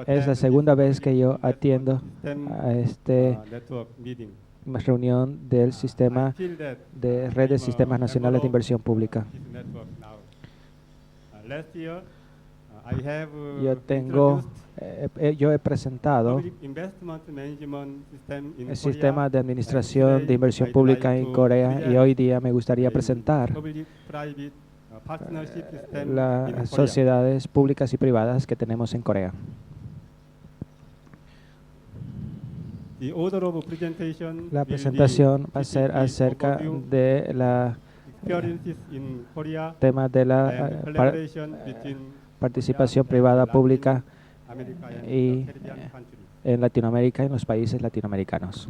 Es la segunda vez que yo atiendo a esta reunión del sistema de red de sistemas nacionales de inversión pública. Yo he presentado el sistema de administración de inversión pública en Corea y hoy día me gustaría presentar las sociedades públicas y privadas que tenemos en Corea. La presentación va a ser acerca de la tema de la participación privada pública y en Latinoamérica y en los países latinoamericanos.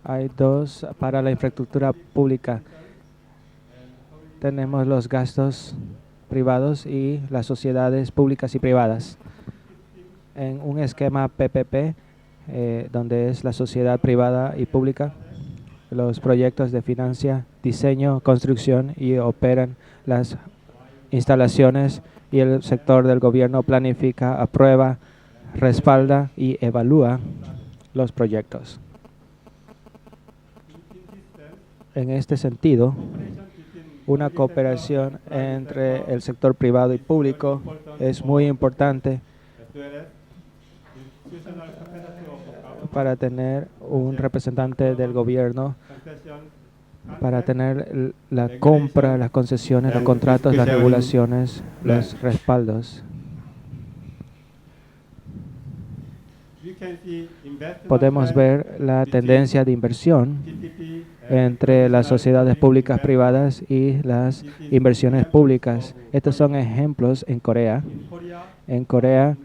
Hay dos para la infraestructura pública. Tenemos los gastos privados y las sociedades públicas y privadas. En un esquema PPP, donde es la sociedad privada y pública, los proyectos de financia, diseño, construcción y operan las instalaciones y el sector del gobierno planifica, aprueba, respalda y evalúa los proyectos. En este sentido, una cooperación entre el sector privado y público es muy importante para tener un representante del gobierno, para tener la compra, las concesiones, los contratos, las regulaciones, los respaldos. Podemos ver la tendencia de inversión entre las sociedades públicas privadas y las inversiones públicas. Estos son ejemplos en Corea. En Corea,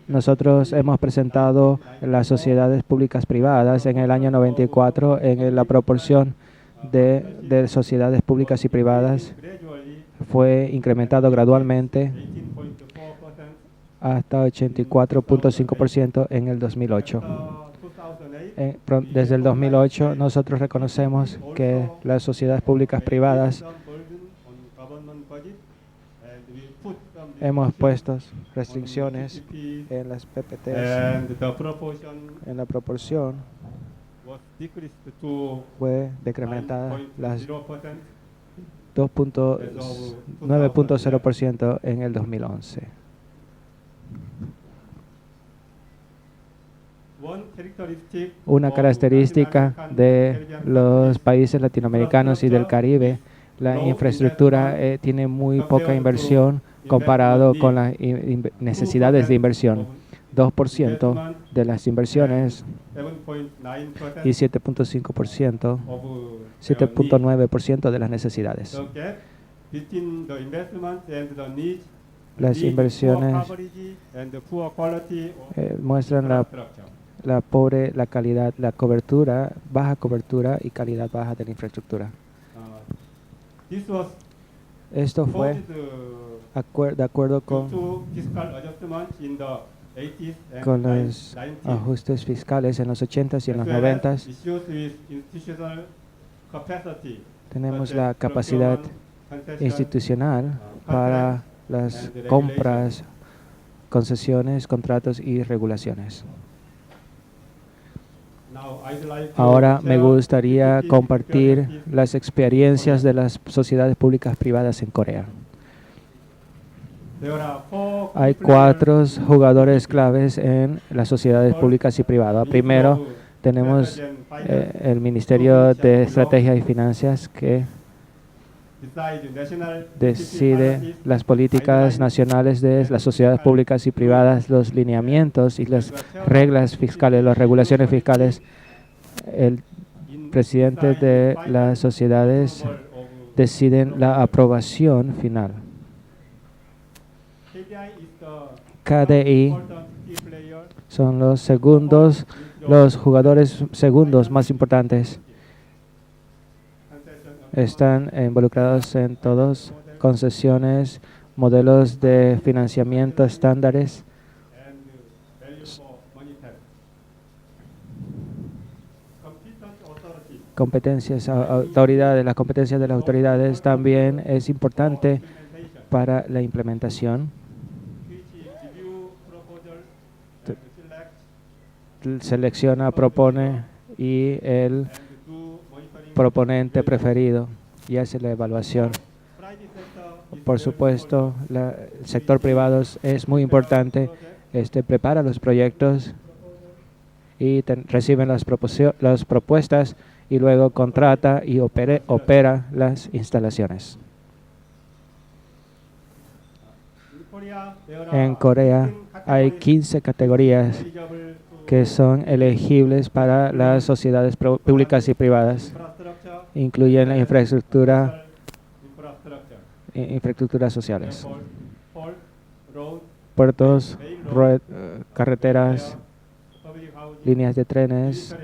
nosotros hemos presentado las sociedades públicas privadas en el año 94 en la proporción de sociedades públicas y privadas fue incrementado gradualmente hasta 84.5% en el 2008. Desde el 2008 nosotros reconocemos que las sociedades públicas privadas hemos puesto restricciones en las PPTs, en la proporción fue decrementada las 9.0% en el 2011. Una característica de los países latinoamericanos y del Caribe, la infraestructura tiene muy poca inversión comparado con las necesidades de inversión. 2% de las inversiones y 7.5%, 7.9% de las necesidades. Las inversiones muestran la calidad, la cobertura, baja cobertura y calidad baja de la infraestructura. Esto fue de acuerdo con los ajustes fiscales en los 80s y en los 90s. Tenemos la capacidad institucional para las compras, concesiones, contratos y regulaciones. Ahora me gustaría compartir las experiencias de las sociedades públicas privadas en Corea. Hay 4 jugadores claves en las sociedades públicas y privadas. Primero, tenemos el Ministerio de Estrategia y Finanzas que decide las políticas nacionales de las sociedades públicas y privadas, los lineamientos y las reglas fiscales, las regulaciones fiscales. El presidente de las sociedades deciden la aprobación final. KDI son los jugadores segundos más importantes. Están involucrados en todos, concesiones, modelos de financiamiento estándares. competencias, autoridades, las competencias de las autoridades también es importante para la implementación. Selecciona, propone y el proponente preferido y hace la evaluación. Por supuesto, el sector privado es muy importante. Prepara los proyectos y reciben las propuestas y luego contrata y opera las instalaciones. En Corea hay 15 categorías que son elegibles para las sociedades públicas y privadas. Incluyen la infraestructuras sociales, puertos, carreteras, líneas de trenes,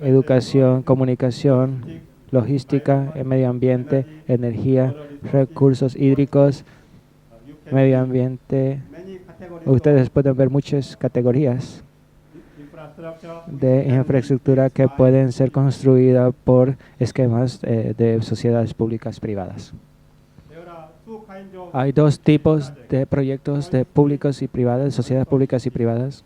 educación, comunicación, logística, medio ambiente, energía, recursos hídricos, medio ambiente. Ustedes pueden ver muchas categorías de infraestructura que pueden ser construidas por esquemas de sociedades públicas privadas. Hay dos tipos de proyectos de públicos y privadas, sociedades públicas y privadas.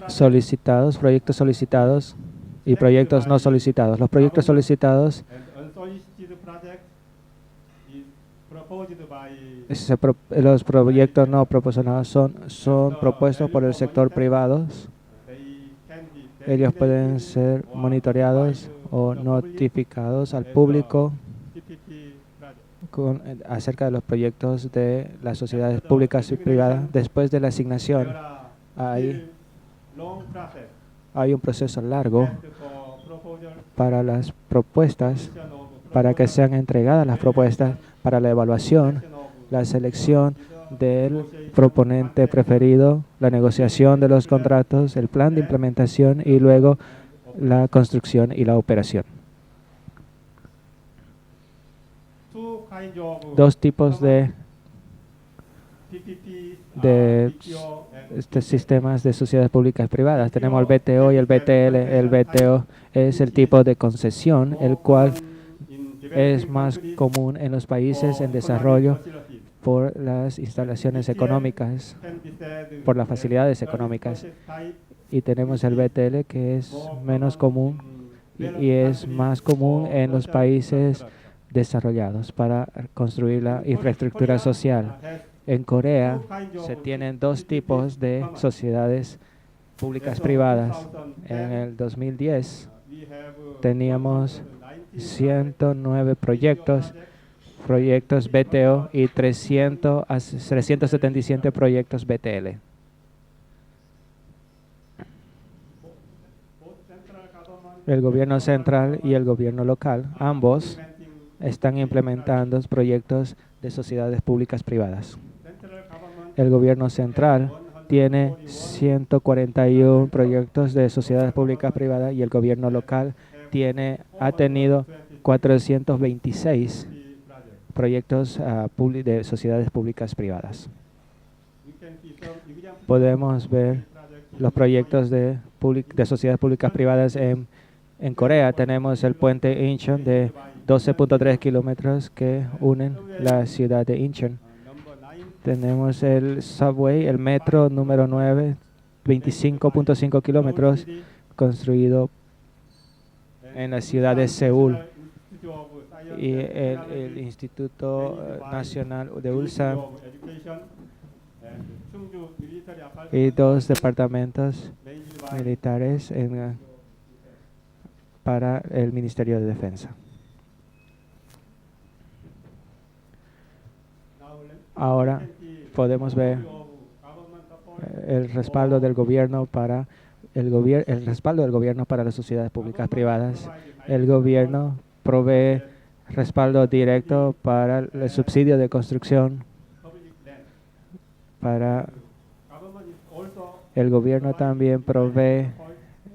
Solicitados, proyectos solicitados y proyectos no solicitados. Los proyectos solicitados los proyectos no proporcionados son propuestos por el sector privado. Ellos pueden ser monitoreados o notificados al público acerca de los proyectos de las sociedades públicas y privadas. Después de la asignación, hay un proceso largo para las propuestas, para que sean entregadas las propuestas, para la evaluación, la selección del proponente preferido, la negociación de los contratos, el plan de implementación y luego la construcción y la operación. Dos tipos de sistemas de sociedades públicas privadas. Tenemos el BTO y el BTL. El BTO es el tipo de concesión, el cual es más común en los países en desarrollo por las instalaciones económicas, por las facilidades económicas. Y tenemos el BTL, que es menos común y es más común en los países desarrollados para construir la infraestructura social. En Corea se tienen dos tipos de sociedades públicas privadas. En el 2010 teníamos 109 proyectos BTO y 377 proyectos BTL. El gobierno central y el gobierno local, ambos, están implementando proyectos de sociedades públicas privadas. El gobierno central tiene 141 proyectos de sociedades públicas privadas y el gobierno local ha tenido 426 proyectos de sociedades públicas privadas. Podemos ver los proyectos de sociedades públicas privadas en Corea. Tenemos el puente Incheon de 12.3 kilómetros que unen la ciudad de Incheon. Tenemos el subway, el metro número 9, 25.5 kilómetros, construido en la ciudad de Seúl. Y el Instituto Nacional de Ulsan y dos departamentos militares para el Ministerio de Defensa. Ahora podemos ver el respaldo del gobierno para el respaldo del gobierno para las sociedades públicas privadas. El gobierno provee respaldo directo para el subsidio de construcción. El gobierno también provee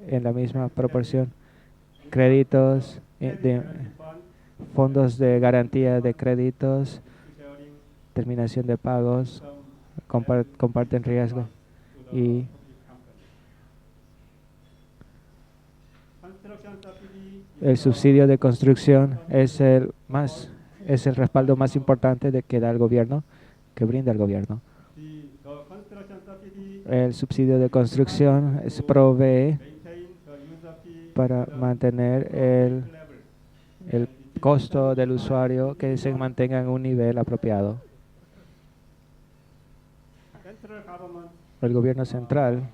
en la misma proporción créditos, fondos de garantía de créditos, terminación de pagos, comparten riesgo y El subsidio de construcción es el respaldo más importante que da el gobierno, que brinda el gobierno. El subsidio de construcción se provee para mantener el costo del usuario que se mantenga en un nivel apropiado. El gobierno central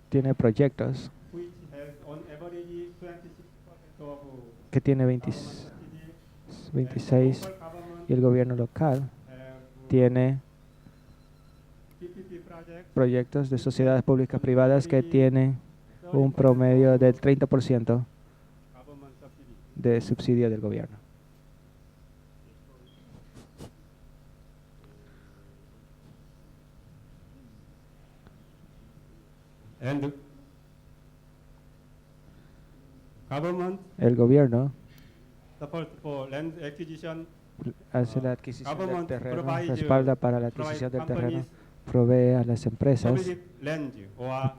tiene proyectos que tiene 26 y el gobierno local tiene proyectos de sociedades públicas privadas que tienen un promedio del 30% de subsidio del gobierno. El gobierno hace la adquisición del terreno, respalda para la adquisición del terreno, provee a las empresas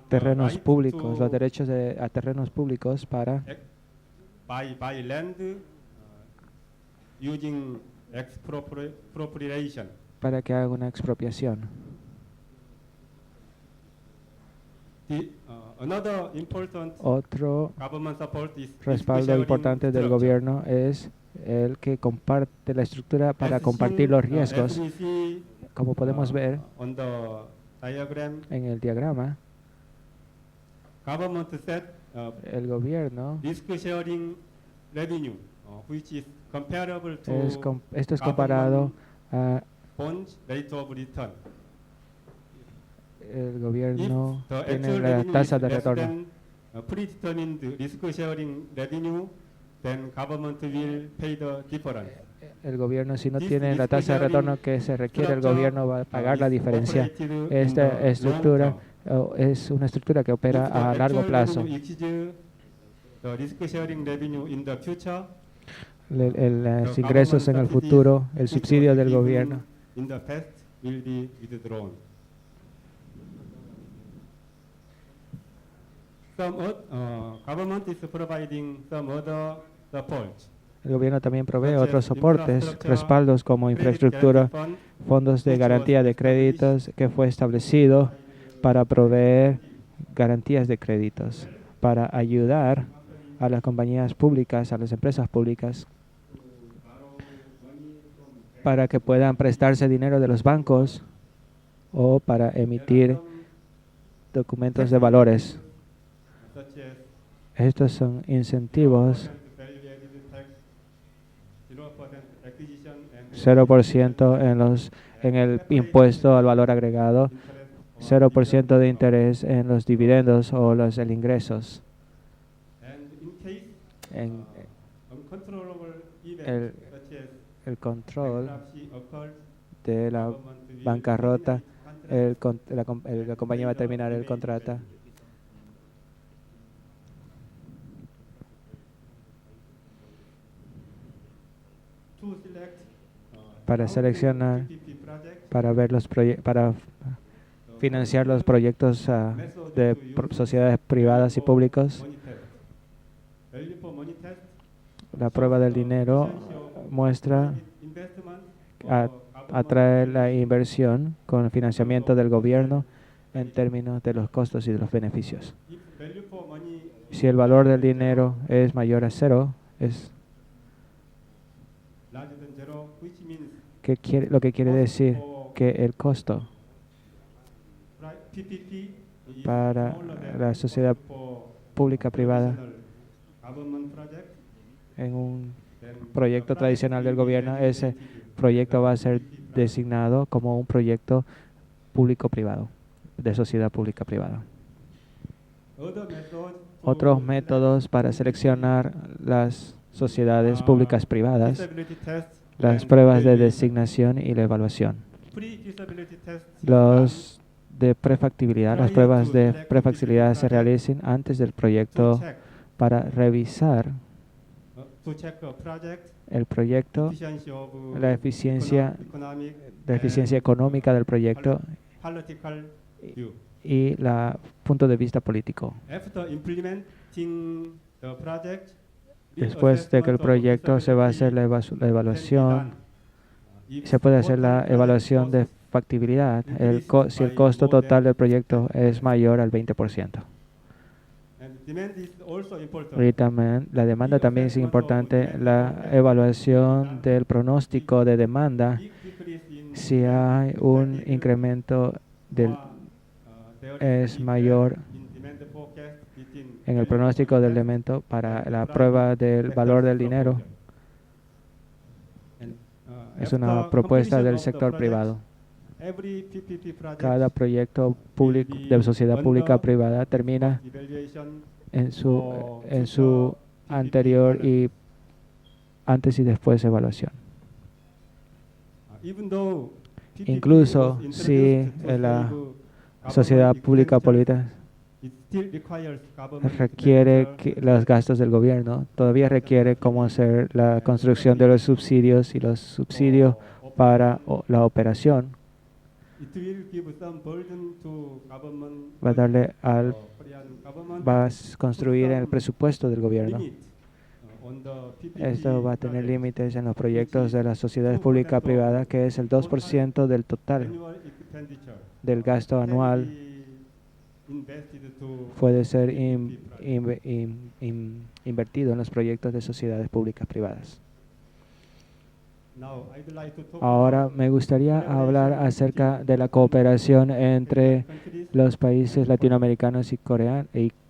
terrenos públicos, los derechos a terrenos públicos para buy land using expropriation. Para que haga una expropiación. Otro respaldo importante del gobierno es el que comparte la estructura para compartir los riesgos. Como podemos ver en el diagrama, el gobierno esto es comparado a el gobierno tiene la tasa de retorno. El gobierno, si no tiene la tasa de retorno que se requiere, el gobierno va a pagar la diferencia. Esta estructura es una estructura que opera a largo plazo. Los ingresos en el futuro, el subsidio del gobierno. El gobierno también provee otros soportes, respaldos como infraestructura, fondos de garantía de créditos que fue establecido para proveer garantías de créditos, para ayudar a las compañías públicas, a las empresas públicas, para que puedan prestarse dinero de los bancos o para emitir documentos de valores. Estos son incentivos 0% en el impuesto al valor agregado, 0% de interés en los dividendos o el ingresos. El control de la bancarrota, la compañía va a terminar el contrato. Para seleccionar, para ver para financiar los proyectos de sociedades privadas y públicos. La prueba del dinero muestra, atrae la inversión con el financiamiento del gobierno en términos de los costos y de los beneficios. Si el valor del dinero es mayor a 0, lo que quiere decir que el costo para la sociedad pública privada en un proyecto tradicional del gobierno, ese proyecto va a ser designado como un proyecto público-privado, de sociedad pública-privada. Otros métodos para seleccionar las sociedades públicas privadas, las pruebas de designación y la evaluación. Los de prefactibilidad, las pruebas de prefactibilidad se realicen antes del proyecto para revisar el proyecto, la eficiencia económica del proyecto y el punto de vista político. completing the project, Después de que el proyecto se va a hacer la evaluación, se puede hacer la evaluación de factibilidad si el costo total del proyecto es mayor al 20%. Y también la demanda también es importante, la evaluación del pronóstico de demanda. Si hay un incremento es mayor en el pronóstico del elemento para la prueba del valor del dinero. Es una propuesta del sector privado. Cada proyecto público de sociedad pública privada termina en su anterior y antes y después evaluación. Incluso si la sociedad pública política requiere los gastos del gobierno, todavía requiere cómo hacer la construcción de los subsidios y los subsidios para la operación. Va a construir el presupuesto del gobierno. Esto va a tener límites en los proyectos de las sociedades públicas privadas, que es el 2% del total del gasto anual puede ser invertido en los proyectos de sociedades públicas privadas. Ahora me gustaría hablar acerca de la cooperación entre los países latinoamericanos y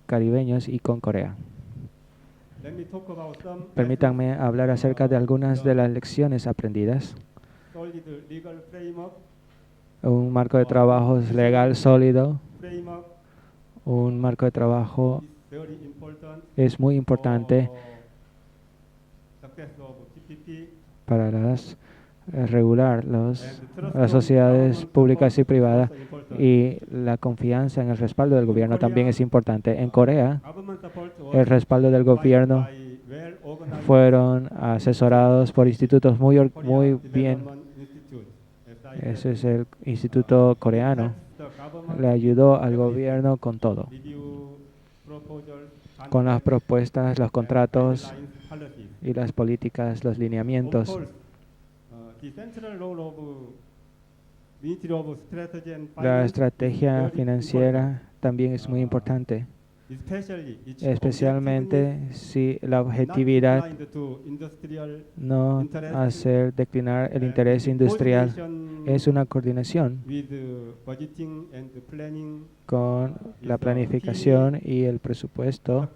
caribeños y con Corea. Permítanme hablar acerca de algunas de las lecciones aprendidas. Un marco de trabajo legal sólido, un marco de trabajo es muy importante para regular las sociedades públicas y privadas, y la confianza en el respaldo del gobierno también es importante. En Corea, el respaldo del gobierno fueron asesorados por institutos muy bien. Ese es el instituto coreano. Le ayudó al gobierno con todo, con las propuestas, los contratos y las políticas, los lineamientos. La estrategia financiera también es muy importante, especialmente si la objetividad no hacer declinar el interés industrial. Es una coordinación con la planificación y el presupuesto.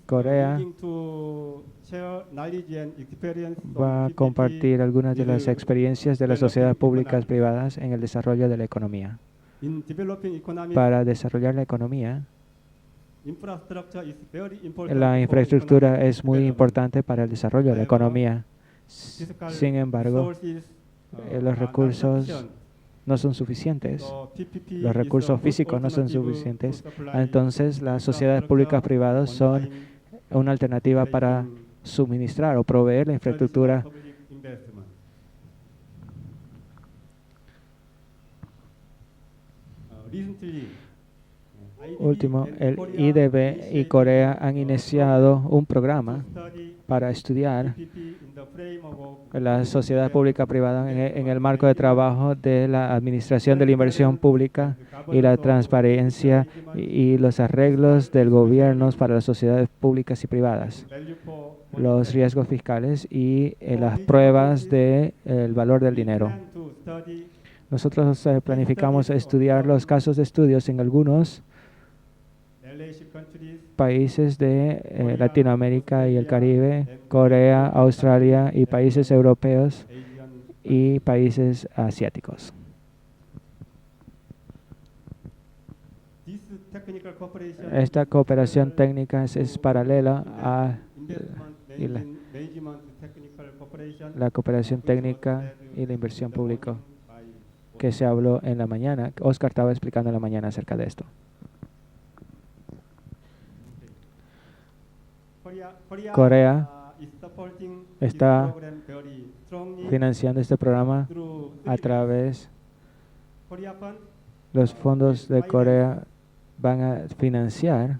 Corea va a compartir algunas de las experiencias de las sociedades públicas privadas en el desarrollo de la economía. Para desarrollar la economía, la infraestructura es muy importante para el desarrollo de la economía. Sin embargo, los recursos no son suficientes, los recursos físicos no son suficientes. Entonces, las sociedades públicas privadas son una alternativa para suministrar o proveer la infraestructura. Último, el IDB y Corea han iniciado un programa para estudiar la sociedad pública privada en el marco de trabajo de la administración de la inversión pública y la transparencia y los arreglos del gobierno para las sociedades públicas y privadas, los riesgos fiscales y las pruebas del valor del dinero. Nosotros planificamos estudiar los casos de estudios en algunos países de Latinoamérica y el Caribe, Corea, Australia y países europeos y países asiáticos. Esta cooperación técnica es paralela a la cooperación técnica y la inversión pública que se habló en la mañana. Oscar estaba explicando en la mañana acerca de esto. Corea está financiando este programa a través Los fondos de Corea van a financiar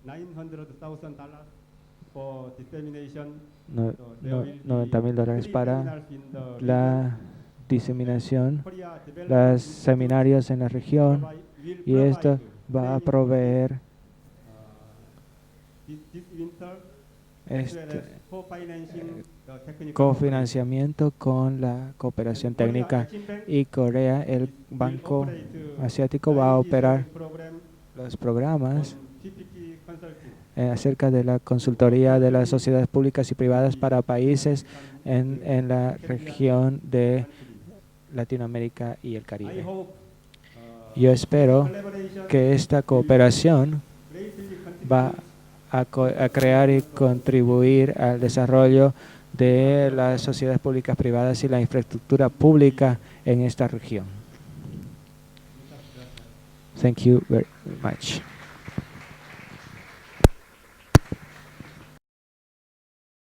$900,000 for dissemination $90,000 para la diseminación, los seminarios en la región, y esto va a proveer cofinanciamiento con la cooperación técnica, y Corea, el Banco Asiático, va a operar los programas acerca de la consultoría de las sociedades públicas y privadas para países en la región de Latinoamérica y el Caribe. Yo espero que esta cooperación va a crear y contribuir al desarrollo de las sociedades públicas privadas y la infraestructura pública en esta región. Thank you very much.